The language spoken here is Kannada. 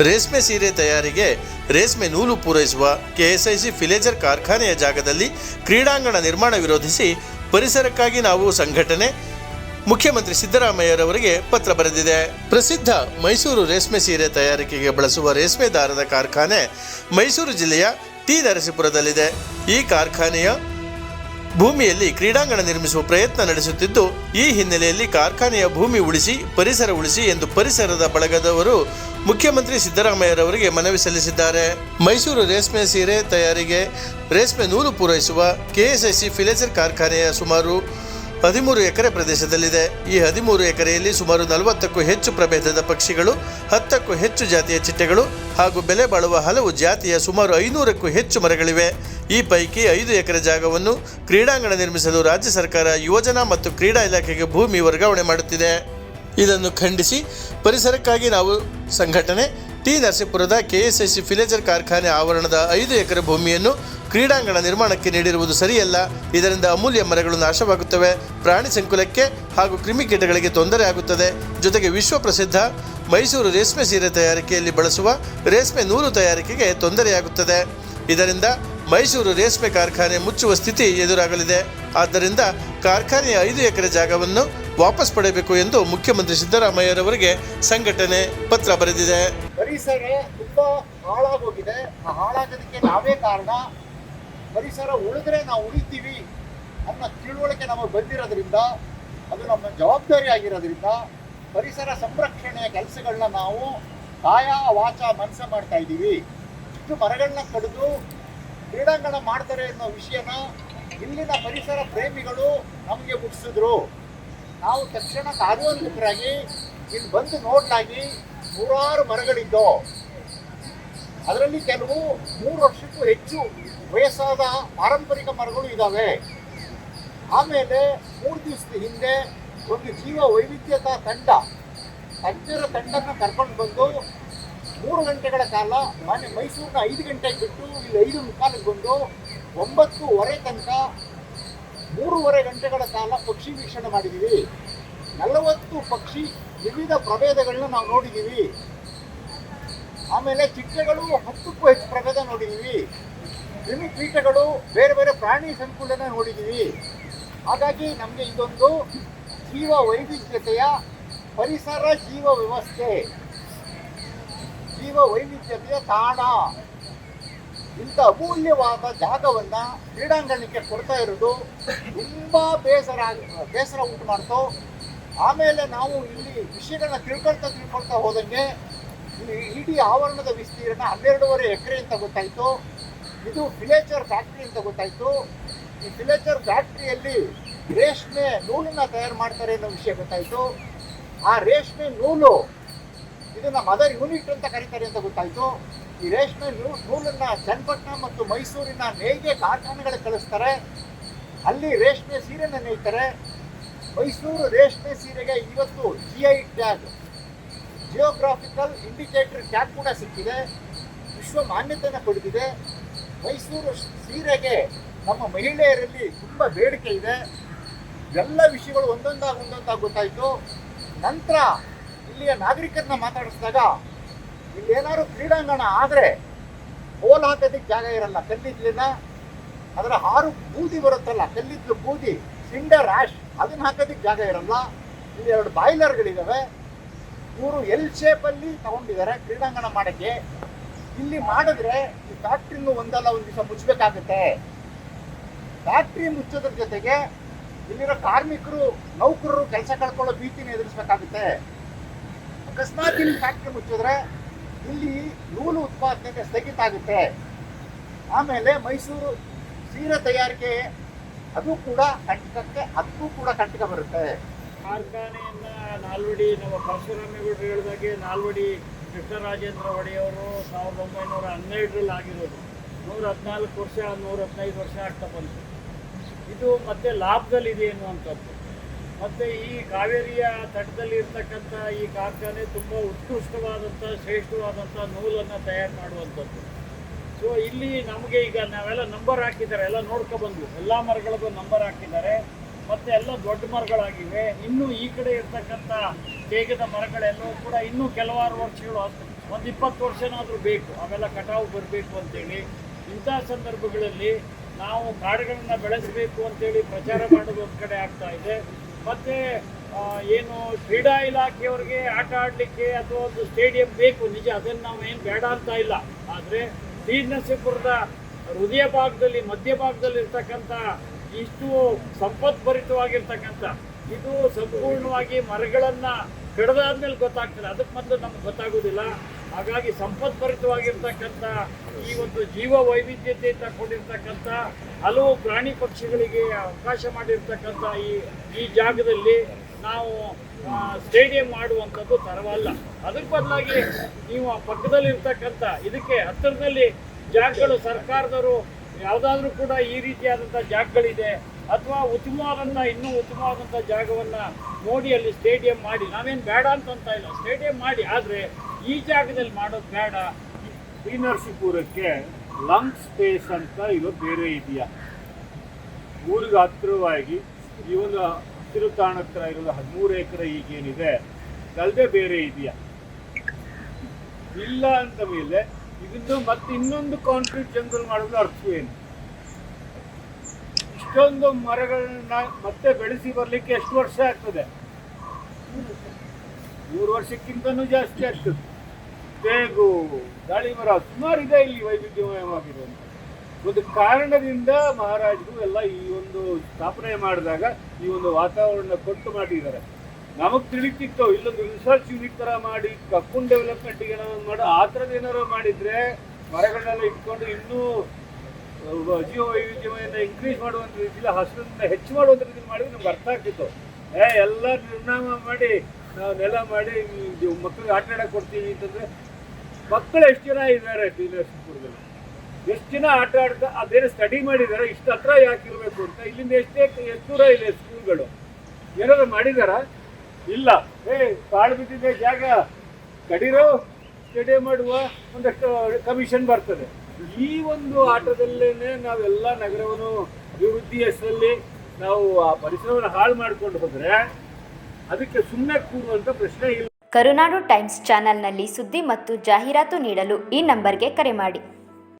ರೇಷ್ಮೆ ಸೀರೆ ತಯಾರಿಗೆ ರೇಷ್ಮೆ ನೂಲು ಪೂರೈಸುವ ಕೆಎಸ್ಐಸಿ ಫಿಲೇಜರ್ ಕಾರ್ಖಾನೆಯ ಜಾಗದಲ್ಲಿ ಕ್ರೀಡಾಂಗಣ ನಿರ್ಮಾಣ ವಿರೋಧಿಸಿ ಪರಿಸರಕ್ಕಾಗಿ ನಾವು ಸಂಘಟನೆ ಮುಖ್ಯಮಂತ್ರಿ ಸಿದ್ದರಾಮಯ್ಯರವರಿಗೆ ಪತ್ರ ಬರೆದಿದೆ. ಪ್ರಸಿದ್ಧ ಮೈಸೂರು ರೇಷ್ಮೆ ಸೀರೆ ತಯಾರಿಕೆಗೆ ಬಳಸುವ ರೇಷ್ಮೆ ದಾರದ ಕಾರ್ಖಾನೆ ಮೈಸೂರು ಜಿಲ್ಲೆಯ ಟಿ ನರಸೀಪುರದಲ್ಲಿದೆ. ಈ ಕಾರ್ಖಾನೆಯ ಭೂಮಿಯಲ್ಲಿ ಕ್ರೀಡಾಂಗಣ ನಿರ್ಮಿಸುವ ಪ್ರಯತ್ನ ನಡೆಸುತ್ತಿದ್ದು, ಈ ಹಿನ್ನೆಲೆಯಲ್ಲಿ ಕಾರ್ಖಾನೆಯ ಭೂಮಿ ಉಳಿಸಿ ಪರಿಸರ ಉಳಿಸಿ ಎಂದು ಪರಿಸರದ ಬಳಗದವರು ಮುಖ್ಯಮಂತ್ರಿ ಸಿದ್ದರಾಮಯ್ಯರವರಿಗೆ ಮನವಿ ಸಲ್ಲಿಸಿದ್ದಾರೆ. ಮೈಸೂರು ರೇಷ್ಮೆ ಸೀರೆ ತಯಾರಿಗೆ ರೇಷ್ಮೆ ನೂಲು ಪೂರೈಸುವ ಕೆಎಸ್ಐಸಿ ಫಿಲೇಜರ್ ಕಾರ್ಖಾನೆಯ ಸುಮಾರು 13 ಎಕರೆ ಪ್ರದೇಶದಲ್ಲಿದೆ. ಈ 13 ಎಕರೆಯಲ್ಲಿ ಸುಮಾರು 40ಕ್ಕೂ ಹೆಚ್ಚು ಪ್ರಭೇದದ ಪಕ್ಷಿಗಳು, 10ಕ್ಕೂ ಹೆಚ್ಚು ಜಾತಿಯ ಚಿಟ್ಟೆಗಳು ಹಾಗೂ ಬೆಲೆ ಬಾಳುವ ಹಲವು ಜಾತಿಯ ಸುಮಾರು 500ಕ್ಕೂ ಹೆಚ್ಚು ಮರಗಳಿವೆ. ಈ ಪೈಕಿ 5 ಎಕರೆ ಜಾಗವನ್ನು ಕ್ರೀಡಾಂಗಣ ನಿರ್ಮಿಸಲು ರಾಜ್ಯ ಸರ್ಕಾರ ಯುವಜನ ಮತ್ತು ಕ್ರೀಡಾ ಇಲಾಖೆಗೆ ಭೂಮಿ ವರ್ಗಾವಣೆ ಮಾಡುತ್ತಿದೆ. ಇದನ್ನು ಖಂಡಿಸಿ ಪರಿಸರಕ್ಕಾಗಿ ನಾವು ಸಂಘಟನೆ ಟಿ ನರಸೀಪುರದ ಕೆಎಸ್ಐಸಿ ಫಿಲೇಜರ್ ಕಾರ್ಖಾನೆ ಆವರಣದ 5 ಎಕರೆ ಭೂಮಿಯನ್ನು ಕ್ರೀಡಾಂಗಣ ನಿರ್ಮಾಣಕ್ಕೆ ನೀಡಿರುವುದು ಸರಿಯಲ್ಲ. ಇದರಿಂದ ಅಮೂಲ್ಯ ಮರಗಳು ನಾಶವಾಗುತ್ತವೆ, ಪ್ರಾಣಿ ಸಂಕುಲಕ್ಕೆ ಹಾಗೂ ಕ್ರಿಮಿಕೀಟಗಳಿಗೆ ತೊಂದರೆ ಆಗುತ್ತದೆ. ಜೊತೆಗೆ ವಿಶ್ವ ಪ್ರಸಿದ್ಧ ಮೈಸೂರು ರೇಷ್ಮೆ ಸೀರೆ ತಯಾರಿಕೆಯಲ್ಲಿ ಬಳಸುವ ರೇಷ್ಮೆ ನೂಲು ತಯಾರಿಕೆಗೆ ತೊಂದರೆಯಾಗುತ್ತದೆ. ಇದರಿಂದ ಮೈಸೂರು ರೇಷ್ಮೆ ಕಾರ್ಖಾನೆ ಮುಚ್ಚುವ ಸ್ಥಿತಿ ಎದುರಾಗಲಿದೆ. ಆದ್ದರಿಂದ ಕಾರ್ಖಾನೆಯ 5 ಎಕರೆ ಜಾಗವನ್ನು ವಾಪಸ್ ಪಡೆಯಬೇಕು ಎಂದು ಮುಖ್ಯಮಂತ್ರಿ ಸಿದ್ದರಾಮಯ್ಯರವರಿಗೆ ಸಂಘಟನೆ ಪತ್ರ ಬರೆದಿದೆ. ಪರಿಸರ ತುಂಬಾ ಹಾಳಾಗೋಗಿದೆ. ಆ ಹಾಳಾಗೋದಕ್ಕೆ ನಾವೇ ಕಾರಣ. ಪರಿಸರ ಉಳಿದ್ರೆ ನಾವು ಉಳಿತೀವಿ ಅನ್ನೋ ತಿಳುವಳಿಕೆ ನಮಗೆ ಬಂದಿರೋದ್ರಿಂದ, ಅದು ನಮ್ಮ ಜವಾಬ್ದಾರಿ ಆಗಿರೋದ್ರಿಂದ ಪರಿಸರ ಸಂರಕ್ಷಣೆಯ ಕೆಲಸಗಳನ್ನ ನಾವು ಕಾಯ ವಾಚ ಮನಸ ಮಾಡ್ತಾ ಇದ್ದೀವಿ. ಇಷ್ಟು ಮರಗಳನ್ನ ಕಡಿದು ಕ್ರೀಡಾಂಗಣ ಮಾಡ್ತಾರೆ ಅನ್ನೋ ವಿಷಯನ ಇಲ್ಲಿನ ಪರಿಸರ ಪ್ರೇಮಿಗಳು ನಮಗೆ ಮುಟ್ಟಿಸಿದ್ರು. ನಾವು ತಕ್ಷಣ ಕಾರ್ಯೋನ್ಮುಖರಾಗಿ ಇಲ್ಲಿ ಬಂದು ನೋಡ್ಲಾಗಿ 100 ಮರಗಳಿದ್ದು, ಅದರಲ್ಲಿ ಕೆಲವು 3 ವರ್ಷಕ್ಕೂ ಹೆಚ್ಚು ವಯಸ್ಸಾದ ಪಾರಂಪರಿಕ ಮರಗಳು ಇದ್ದಾವೆ. ಆಮೇಲೆ 3 ದಿವಸದ ಹಿಂದೆ ಒಂದು ಜೀವ ವೈವಿಧ್ಯತಾ ತಜ್ಞರ ತಂಡನ ಕರ್ಕೊಂಡು ಬಂದು 3 ಗಂಟೆಗಳ ಕಾಲ ಮೈಸೂರಿನ 5 ಗಂಟೆಗೆ ಬಿಟ್ಟು ಇಲ್ಲಿ 5:45 ಬಂದು 9:30 ತನಕ 3.5 ಗಂಟೆಗಳ ಕಾಲ ಪಕ್ಷಿ ವೀಕ್ಷಣೆ ಮಾಡಿದ್ದೀವಿ. 40 ಪಕ್ಷಿ ವಿವಿಧ ಪ್ರಭೇದಗಳನ್ನ ನಾವು ನೋಡಿದ್ದೀವಿ. ಆಮೇಲೆ ಚಿಟ್ಟೆಗಳು 10ಕ್ಕೂ ಹೆಚ್ಚು ಪ್ರಭೇದ ನೋಡಿದ್ದೀವಿ. ಕ್ರಿಮಿಕೀಟಗಳು, ಬೇರೆ ಬೇರೆ ಪ್ರಾಣಿ ಸಂಕುಲನ ನೋಡಿದ್ದೀವಿ. ಹಾಗಾಗಿ ನಮಗೆ ಇದೊಂದು ಜೀವ ವೈವಿಧ್ಯತೆಯ ಪರಿಸರ ಜೀವ ವ್ಯವಸ್ಥೆ, ಜೀವ ವೈವಿಧ್ಯತೆಯ ತಾಣ. ಇಂಥ ಅಮೂಲ್ಯವಾದ ಜಾಗವನ್ನ ಕ್ರೀಡಾಂಗಣಕ್ಕೆ ಕೊಡ್ತಾ ಇರೋದು ತುಂಬಾ ಬೇಸರ ಉಂಟು ಮಾಡ್ತು. ಆಮೇಲೆ ನಾವು ಇಲ್ಲಿ ವಿಷಯಗಳನ್ನ ತಿಳ್ಕೊಳ್ತಾ ಹೋದಂಗೆ ಇಡೀ ಆವರಣದ ವಿಸ್ತೀರ್ಣ 12.5 ಎಕರೆ ಅಂತ ಗೊತ್ತಾಯ್ತು. ಇದು ಫಿಲೇಚರ್ ಫ್ಯಾಕ್ಟ್ರಿ ಅಂತ ಗೊತ್ತಾಯ್ತು. ಈ ಫಿಲೇಚರ್ ಫ್ಯಾಕ್ಟ್ರಿಯಲ್ಲಿ ರೇಷ್ಮೆ ನೂಲನ್ನ ತಯಾರು ಮಾಡ್ತಾರೆ ಅನ್ನೋ ವಿಷಯ ಗೊತ್ತಾಯ್ತು. ಆ ರೇಷ್ಮೆ ನೂಲು ಇದನ್ನ ಮದರ್ ಯೂನಿಟ್ ಅಂತ ಕರೀತಾರೆ ಅಂತ ಗೊತ್ತಾಯ್ತು. ಈ ರೇಷ್ಮೆ ನೂಲನ್ನ ಚನ್ನಪಟ್ಟಣ ಮತ್ತು ಮೈಸೂರಿನ ನೇಯ್ಗೆ ಕಾರ್ಖಾನೆಗಳಿಗೆ ಕಳಿಸ್ತಾರೆ. ಅಲ್ಲಿ ರೇಷ್ಮೆ ಸೀರೆನ ನೇಯ್ತಾರೆ. ಮೈಸೂರು ರೇಷ್ಮೆ ಸೀರೆಗೆ ಇವತ್ತು GI tag, geographical indicator tag ಕೂಡ ಸಿಕ್ಕಿದೆ, ವಿಶ್ವ ಮಾನ್ಯತೆಯನ್ನು ಪಡೆದಿದೆ. ಮೈಸೂರು ಸೀರೆಗೆ ನಮ್ಮ ಮಹಿಳೆಯರಲ್ಲಿ ತುಂಬ ಬೇಡಿಕೆ ಇದೆ. ಎಲ್ಲ ವಿಷಯಗಳು ಒಂದೊಂದಾಗಿ ಗೊತ್ತಾಯಿತು. ನಂತರ ಇಲ್ಲಿಯ ನಾಗರಿಕರನ್ನ ಮಾತಾಡಿಸಿದಾಗ ಇಲ್ಲೇನಾದ್ರು ಕ್ರೀಡಾಂಗಣ ಆದರೆ ಹೋಲ್ ಹಾಕೋದಕ್ಕೆ ಜಾಗ ಇರಲ್ಲ. ಕಲ್ಲಿದ್ದಲಿನ ಅದರ 6 ಬೂದಿ ಬರುತ್ತಲ್ಲ, ಕಲ್ಲಿದ್ದಲು ಬೂದಿ, ಸಿಂಡರ್ ಆಶ್, ಅದನ್ನ ಹಾಕೋದಕ್ಕೆ ಜಾಗ ಇರಲ್ಲ. ಇಲ್ಲಿ 2 ಬಾಯ್ಲರ್ಗಳಿದ್ದಾವೆ. ಇವರು L ಶೇಪಲ್ಲಿ ತಗೊಂಡಿದ್ದಾರೆ ಕ್ರೀಡಾಂಗಣ ಮಾಡೋಕ್ಕೆ. ಇಲ್ಲಿ ಮಾಡಿದ್ರೆ ಈ ಫ್ಯಾಕ್ಟ್ರಿನೂ ಒಂದಲ್ಲ ಒಂದು ದಿವಸ ಮುಚ್ಚಬೇಕಾಗುತ್ತೆ. ಫ್ಯಾಕ್ಟ್ರಿ ಮುಚ್ಚೋದ್ರ ಜೊತೆಗೆ ಇಲ್ಲಿರೋ ಕಾರ್ಮಿಕರು, ನೌಕರರು ಕೆಲಸ ಕಳ್ಕೊಳ್ಳೋ ಭೀತಿನ ಎದುರಿಸಬೇಕಾಗುತ್ತೆ. ಅಕಸ್ಮಾತ್ ಇಲ್ಲಿ ಫ್ಯಾಕ್ಟ್ರಿ ಮುಚ್ಚಿದ್ರೆ ಇಲ್ಲಿ ನೂಲು ಉತ್ಪಾದನೆಗೆ ಸ್ಥಗಿತ ಆಗುತ್ತೆ. ಆಮೇಲೆ ಮೈಸೂರು ಸೀರೆ ತಯಾರಿಕೆ ಅದಕ್ಕೂ ಕೂಡ ಕಂಟಕ ಬರುತ್ತೆ. ಕಾರ್ಖಾನೆಯನ್ನ ನಾಲ್ವಡಿ ನಮ್ಮ ಪರಶುರಾಮೇಗೌಡರು ಹೇಳಿದಾಗೆ ನಾಲ್ವಡಿ ಕೃಷ್ಣರಾಜೇಂದ್ರ ಒಡೆಯವರು 1912ರಲ್ಲಿ ಆಗಿರೋದು. 114 ವರ್ಷ 115 ವರ್ಷ ಆಗ್ತಾ ಬಂತು. ಇದು ಮತ್ತೆ ಲಾಭದಲ್ಲಿದೆ ಎನ್ನುವಂಥದ್ದು. ಮತ್ತು ಈ ಕಾವೇರಿಯ ತಟದಲ್ಲಿ ಇರ್ತಕ್ಕಂಥ ಈ ಕಾರ್ಖಾನೆ ತುಂಬ ಉತ್ಕೃಷ್ಟವಾದಂಥ ಶ್ರೇಷ್ಠವಾದಂಥ ನೂಲನ್ನು ತಯಾರು ಮಾಡುವಂಥದ್ದು. ಸೊ ಇಲ್ಲಿ ನಮಗೆ ಈಗ ನಾವೆಲ್ಲ ನಂಬರ್ ಹಾಕಿದ್ದಾರೆ, ಎಲ್ಲ ನೋಡ್ಕೊಬಂದ್ವಿ. ಎಲ್ಲ ಮರಗಳಿಗೂ ನಂಬರ್ ಹಾಕಿದ್ದಾರೆ ಮತ್ತು ಎಲ್ಲ ದೊಡ್ಡ ಮರಗಳಾಗಿವೆ. ಇನ್ನೂ ಈ ಕಡೆ ಇರ್ತಕ್ಕಂಥ ತೇಗದ ಮರಗಳೆಲ್ಲವೂ ಕೂಡ ಇನ್ನೂ ಕೆಲವಾರು ವರ್ಷಗಳು ಒಂದು 20 ವರ್ಷನಾದರೂ ಬೇಕು ಅವೆಲ್ಲ ಕಟಾವು ಬರಬೇಕು ಅಂತೇಳಿ. ಇಂಥ ಸಂದರ್ಭಗಳಲ್ಲಿ ನಾವು ಕಾಡುಗಳನ್ನು ಬೆಳೆಸಬೇಕು ಅಂತೇಳಿ ಪ್ರಚಾರ ಮಾಡೋದು ಒಂದು ಕಡೆ ಆಗ್ತಾ ಇದೆ. ಮತ್ತು ಏನು ಕ್ರೀಡಾ ಇಲಾಖೆಯವರಿಗೆ ಆಟ ಆಡಲಿಕ್ಕೆ ಅಥವಾ ಒಂದು ಸ್ಟೇಡಿಯಂ ಬೇಕು, ನಿಜ, ಅದನ್ನು ನಾವು ಏನು ಬೇಡ ಅಂತ ಇಲ್ಲ. ಆದರೆ ಶ್ರೀನರಸೀಪುರದ ಹೃದಯ ಭಾಗದಲ್ಲಿ, ಮಧ್ಯ ಭಾಗದಲ್ಲಿ ಇರ್ತಕ್ಕಂಥ ಇಷ್ಟು ಸಂಪತ್ಭರಿತವಾಗಿರ್ತಕ್ಕಂಥ ಇದು ಸಂಪೂರ್ಣವಾಗಿ ಮರಗಳನ್ನು ಕಡ್ದಾದ್ಮೇಲೆ ಗೊತ್ತಾಗ್ತದೆ, ಅದಕ್ಕೆ ಮೊದಲು ನಮ್ಗೆ ಗೊತ್ತಾಗೋದಿಲ್ಲ. ಹಾಗಾಗಿ ಸಂಪತ್ಭರಿತವಾಗಿರ್ತಕ್ಕಂಥ ಈ ಒಂದು ಜೀವ ವೈವಿಧ್ಯತೆಯಿಂದ ಕೂಡಿರ್ತಕ್ಕಂಥ ಹಲವು ಪ್ರಾಣಿ ಪಕ್ಷಿಗಳಿಗೆ ಅವಕಾಶ ಮಾಡಿರ್ತಕ್ಕಂಥ ಈ ಜಾಗದಲ್ಲಿ ನಾವು ಸ್ಟೇಡಿಯಂ ಮಾಡುವಂಥದ್ದು ತರವಲ್ಲ. ಅದಕ್ಕೆ ಬದಲಾಗಿ ನೀವು ಆ ಪಕ್ಕದಲ್ಲಿರ್ತಕ್ಕಂಥ ಇದಕ್ಕೆ ಹತ್ತಿರದಲ್ಲಿ ಜಾಗಗಳು ಸರ್ಕಾರದವರು ಯಾವುದಾದ್ರೂ ಕೂಡ ಈ ರೀತಿಯಾದಂಥ ಜಾಗಗಳಿದೆ ಅಥವಾ ಇನ್ನೂ ಉತ್ತಮವಾದಂಥ ಜಾಗವನ್ನು ನೋಡಿ ಅಲ್ಲಿ ಸ್ಟೇಡಿಯಂ ಮಾಡಿ, ನಾವೇನು ಬೇಡ ಅಂತ ಇಲ್ಲ, ಸ್ಟೇಡಿಯಂ ಮಾಡಿ. ಆದರೆ ಈ ಜಾಗದಲ್ಲಿ ಮಾಡೋದು ಬೇಡ. ಶ್ರೀನರಸೀಪುರಕ್ಕೆ ಲಂಗ್ ಸ್ಪೇಸ್ ಅಂತ ಇರೋ ಬೇರೆ ಇದೆಯಾ? ಊರಿಗೆ ಹತ್ತಿರವಾಗಿ ಈ ಒಂದು ಹಸಿರು ತಾಣ ಹತ್ರ ಇರೋದು 13 ಎಕರೆ ಈಗೇನಿದೆ ಅಲ್ಲದೆ ಬೇರೆ ಇದೆಯಾ? ಇಲ್ಲ ಅಂತ ಮೇಲೆ ಇದನ್ನು ಮತ್ತೆ ಇನ್ನೊಂದು ಕಾಂಕ್ರೀಟ್ ಜಂಗಲ್ ಮಾಡೋದು ಅರ್ಥವೇನು? ಇಷ್ಟೊಂದು ಮರಗಳನ್ನ ಮತ್ತೆ ಬೆಳೆಸಿ ಬರಲಿಕ್ಕೆ ಎಷ್ಟು ವರ್ಷ ಆಗ್ತದೆ? 3 ವರ್ಷಕ್ಕಿಂತನೂ ಜಾಸ್ತಿ ಆಗ್ತದೆ. ತೇಗು, ದಾಳಿ ಮರ ಸುಮಾರು ಇದೆ ಇಲ್ಲಿ ವೈವಿಧ್ಯಮಯವಾಗಿರುವಂಥ ಒಂದು ಕಾರಣದಿಂದ ಮಹಾರಾಜರು ಎಲ್ಲ ಈ ಒಂದು ಸ್ಥಾಪನೆ ಮಾಡಿದಾಗ ಈ ಒಂದು ವಾತಾವರಣ ಕೊಟ್ಟು ಮಾಡಿದ್ದಾರೆ. ನಮಗೆ ತಿಳಿತಿತ್ತು ಇಲ್ಲೊಂದು ರಿಸರ್ಚ್ ಯೂನಿಟ್ ಥರ ಮಾಡಿ ಕಪ್ಪನ್ ಡೆವಲಪ್ಮೆಂಟಿಗೆ ನಾವು ಮಾಡಿ ಆ ಥರದ್ದು ಏನಾರು ಮಾಡಿದರೆ ಮರಗಳನ್ನೆಲ್ಲ ಇಟ್ಕೊಂಡು ಇನ್ನೂ ಜೀವ ವೈವಿಧ್ಯಮಯನ್ನು ಇನ್ಕ್ರೀಸ್ ಮಾಡುವಂಥ ರೀತಿಯಲ್ಲಿ ಹಸಿರನ್ನ ಹೆಚ್ಚು ಮಾಡುವಂಥ ರೀತಿಯಲ್ಲಿ ಮಾಡಿದ್ರೆ ನಮ್ಗೆ ಅರ್ಥ ಆಗ್ತಿತ್ತು. ಎಲ್ಲ ನಿರ್ನಾಮ ಮಾಡಿ ನಾವು ನೆಲ ಮಾಡಿ ಮಕ್ಕಳಿಗೆ ಆಟ ಆಡಕ್ಕೆ ಕೊಡ್ತೀವಿ ಅಂತಂದರೆ ಮಕ್ಕಳು ಎಷ್ಟು ಜನ ಇದ್ದಾರೆ ಶ್ರೀನರಸೀಪುರದಲ್ಲಿ? ಎಷ್ಟು ಜನ ಆಟ ಆಡ್ತಾ ಅದೇನು ಸ್ಟಡಿ ಮಾಡಿದ್ದಾರೆ? ಇಷ್ಟು ಹತ್ರ ಯಾಕಿರಬೇಕು ಅಂತ? ಇಲ್ಲಿಂದ ಎಷ್ಟು ದೂರ ಇದೆ ಸ್ಕೂಲ್ಗಳು? ಏನಾದ್ರು ಮಾಡಿದಾರ? ಇಲ್ಲ. ಕಾಡು ಬಿದ್ದಿದೆ ಜಾಗ, ಕಡಿರೋ ಸ್ಟೇಡಿಯಂ ಮಾಡುವ ಒಂದಷ್ಟು ಕಮಿಷನ್ ಬರ್ತದೆ. ಈ ಒಂದು ಆಟದಲ್ಲೇ ನಾವೆಲ್ಲ ನಗರವನ್ನು ಅಭಿವೃದ್ಧಿ ಹೆಸರಲ್ಲಿ ನಾವು ಆ ಪರಿಸರವನ್ನು ಹಾಳು ಮಾಡ್ಕೊಂಡು ಹೋದರೆ ಅದಕ್ಕೆ ಸುಮ್ಮನೆ ಕೂರುವಂಥ ಪ್ರಶ್ನೆ ಇಲ್ಲ. ಕರುನಾಡು ಟೈಮ್ಸ್ ಚಾನೆಲ್ನಲ್ಲಿ ಸುದ್ದಿ ಮತ್ತು ಜಾಹೀರಾತು ನೀಡಲು ಈ ನಂಬರ್ಗೆ ಕರೆ ಮಾಡಿ.